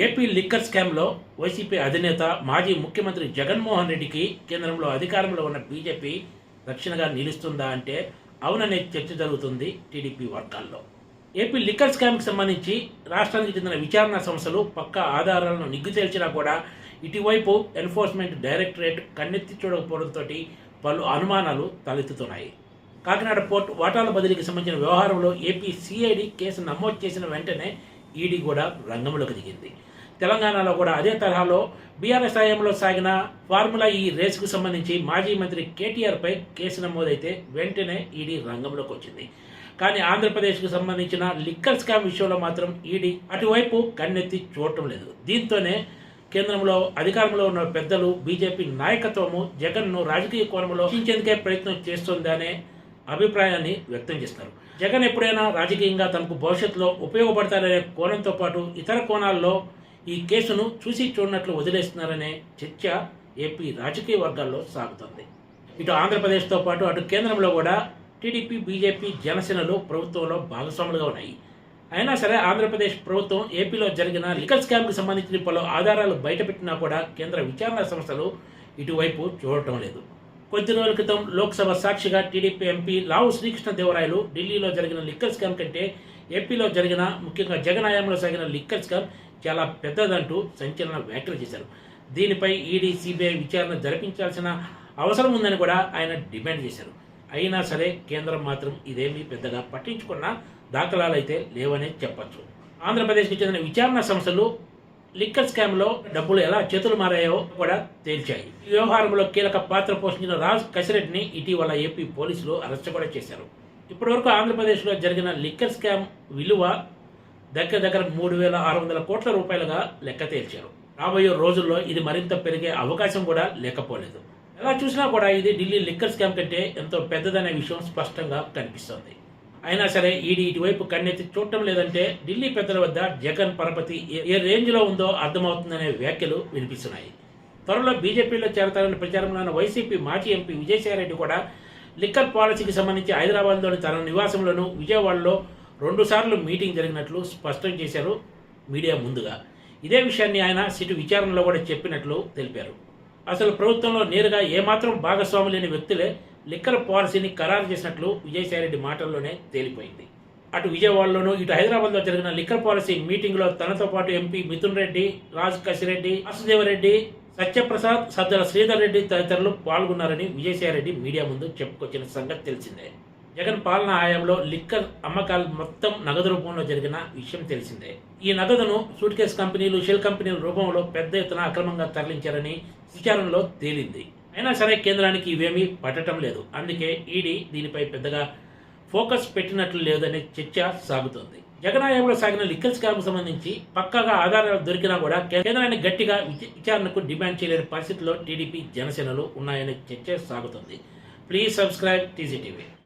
AP liquor స్కామ్లో YCP అధినేత మాజీ ముఖ్యమంత్రి జగన్మోహన్ రెడ్డికి కేంద్రంలో అధికారంలో ఉన్న బీజేపీ రక్షణగా నిలుస్తుందా అంటే అవుననే చర్చ జరుగుతుంది టీడీపీ వర్గాల్లో. ఏపీ లిక్కర్ స్కామ్కి సంబంధించి రాష్ట్రానికి చెందిన విచారణ సంస్థలు పక్కా ఆధారాలను నిగ్గు తేల్చినా కూడా ఇటువైపు ఎన్ఫోర్స్మెంట్ డైరెక్టరేట్ కన్నెత్తి చూడకపోవడంతో పలు అనుమానాలు తలెత్తుతున్నాయి. కాకినాడ పోర్ట్ వాటాల బదిలీకి సంబంధించిన వ్యవహారంలో ఏపీ సిఐడి కేసు నమోదు చేసిన వెంటనే ఈడీ కూడా రంగంలోకి దిగింది. తెలంగాణలో కూడా అదే తరహాలో బీఆర్ఎస్ హయాంలో సాగిన ఫార్ములా ఈ రేసుకు సంబంధించి మాజీ మంత్రి కేటీఆర్పై కేసు నమోదైతే వెంటనే ఈడీ రంగంలోకి వచ్చింది. కానీ ఆంధ్రప్రదేశ్కు సంబంధించిన లిక్కర్ స్కామ్ విషయంలో మాత్రం ఈడీ అటువైపు కన్నెత్తి చూడటం లేదు. దీంతోనే కేంద్రంలో అధికారంలో ఉన్న పెద్దలు బీజేపీ నాయకత్వము జగన్ను రాజకీయ కోణంలో రక్షించేందుకే ప్రయత్నం చేస్తోందనే అభిప్రాయాన్ని వ్యక్తం చేస్తారు. జగన్ ఎప్పుడైనా రాజకీయంగా తనకు భవిష్యత్తులో ఉపయోగపడతారనే కోణంతో పాటు ఇతర కోణాల్లో ఈ కేసును చూసి చూడనట్లు వదిలేస్తున్నారనే చర్చ ఏపీ రాజకీయ వర్గాల్లో సాగుతోంది. ఇటు ఆంధ్రప్రదేశ్తో పాటు అటు కేంద్రంలో కూడా టీడీపీ, బీజేపీ, జనసేనలు ప్రభుత్వంలో భాగస్వాములుగా ఉన్నాయి. అయినా సరే ఆంధ్రప్రదేశ్ ప్రభుత్వం ఏపీలో జరిగిన లిక్కర్ స్కామ్కి సంబంధించిన పలు ఆధారాలు బయటపెట్టినా కూడా కేంద్ర విచారణ సంస్థలు ఇటువైపు చూడటం లేదు. కొద్ది రోజుల క్రితం లోక్సభ సాక్షిగా టీడీపీ ఎంపీ లావు శ్రీకృష్ణదేవరాయలు ఢిల్లీలో జరిగిన లిక్కర్ స్కామ్ కంటే ఏపీలో జరిగిన, ముఖ్యంగా జగన్ హయాంలో సాగిన లిక్కర్ స్కామ్ చాలా పెద్దదంటూ సంచలన వ్యాఖ్యలు చేశారు. దీనిపై ఈడీ, సిబిఐ విచారణ జరిపించాల్సిన అవసరం ఉందని కూడా ఆయన డిమాండ్ చేశారు. అయినా సరే కేంద్రం మాత్రం ఇదేమీ పెద్దగా పట్టించుకున్న దాఖలాలు అయితే లేవనే చెప్పచ్చు. ఆంధ్రప్రదేశ్కి చెందిన విచారణ సంస్థలు లిక్కర్ స్కామ్లో డబ్బులు ఎలా చేతులు మారాయో కూడా తేల్చాయి. ఈ వ్యవహారంలో కీలక పాత్ర పోషించిన రాజ్ కసిరెడ్డిని ఇటీవల ఏపీ పోలీసులు అరెస్ట్ కూడా చేశారు. ఇప్పటివరకు ఆంధ్రప్రదేశ్లో జరిగిన లిక్కర్ స్కామ్ విలువ దగ్గర 3,600 కోట్ల రూపాయలుగా లెక్క తేల్చారు. రాబోయే రోజుల్లో ఇది మరింత పెరిగే అవకాశం కూడా లేకపోలేదు. ఎలా చూసినా కూడా ఇది ఢిల్లీ లిక్కర్ స్కామ్ కంటే ఎంతో పెద్దదనే విషయం స్పష్టంగా కనిపిస్తోంది. అయినా సరే ఈడీ ఇటువైపు కన్నెత్తి చూడటం లేదంటే ఢిల్లీ పెద్దల వద్ద జగన్ పరపతి ఏ రేంజ్లో ఉందో అర్థమవుతుందనే వ్యాఖ్యలు వినిపిస్తున్నాయి. త్వరలో బీజేపీలో చేరతారని ప్రచారంలో ఉన్న వైసీపీ మాజీ ఎంపీ విజయసాయిరెడ్డి కూడా లిక్కర్ పాలసీకి సంబంధించి హైదరాబాద్లోని తన నివాసంలోనూ విజయవాడలో 2 సార్లు మీటింగ్ జరిగినట్లు స్పష్టం చేశారు మీడియా ముందుగా. ఇదే విషయాన్ని ఆయన సిటు విచారణలో కూడా చెప్పినట్లు తెలిపారు. అసలు ప్రభుత్వంలో నేరుగా ఏమాత్రం భాగస్వామి లేని వ్యక్తులే లిక్కర్ పాలసీని ఖరారు చేసినట్లు విజయసాయిరెడ్డి మాటల్లోనే తేలిపోయింది. అటు విజయవాడలోనూ ఇటు హైదరాబాద్లో జరిగిన లిక్కర్ పాలసీ మీటింగ్లో తనతో పాటు ఎంపీ మిథున్ రెడ్డి, రాజ్ కసిరెడ్డి, వాసుదేవరెడ్డి, సత్యప్రసాద్, సజ్జల శ్రీధర్ రెడ్డి తదితరులు పాల్గొన్నారని విజయసాయిరెడ్డి మీడియా ముందు చెప్పుకొచ్చిన సంగతి తెలిసిందే. జగన్ పాలనా హయాంలో లిక్కర్ అమ్మకాలు మొత్తం నగదు రూపంలో జరిగిన విషయం తెలిసిందే. ఈ నగదును సూట్ కేస్ కంపెనీలు, షెల్ కంపెనీల రూపంలో పెద్ద ఎత్తున అక్రమంగా తరలించారని విచారణలో తేలింది. అయినా సరే కేంద్రానికి ఇవేమీ పట్టడం లేదు. అందుకే ఈడీ దీనిపై పెద్దగా ఫోకస్ పెట్టినట్లు లేదనే చర్చ సాగుతోంది. జగన్ హయాంలో సాగిన లిక్కర్ స్కామ్కు సంబంధించి పక్కాగా ఆధారాలు దొరికినా కూడా కేంద్రాన్ని గట్టిగా విచారణకు డిమాండ్ చేయలేని పరిస్థితిలో టీడీపీ, జనసేనలు ఉన్నాయనే చర్చ సాగుతోంది. Please subscribe TGTV.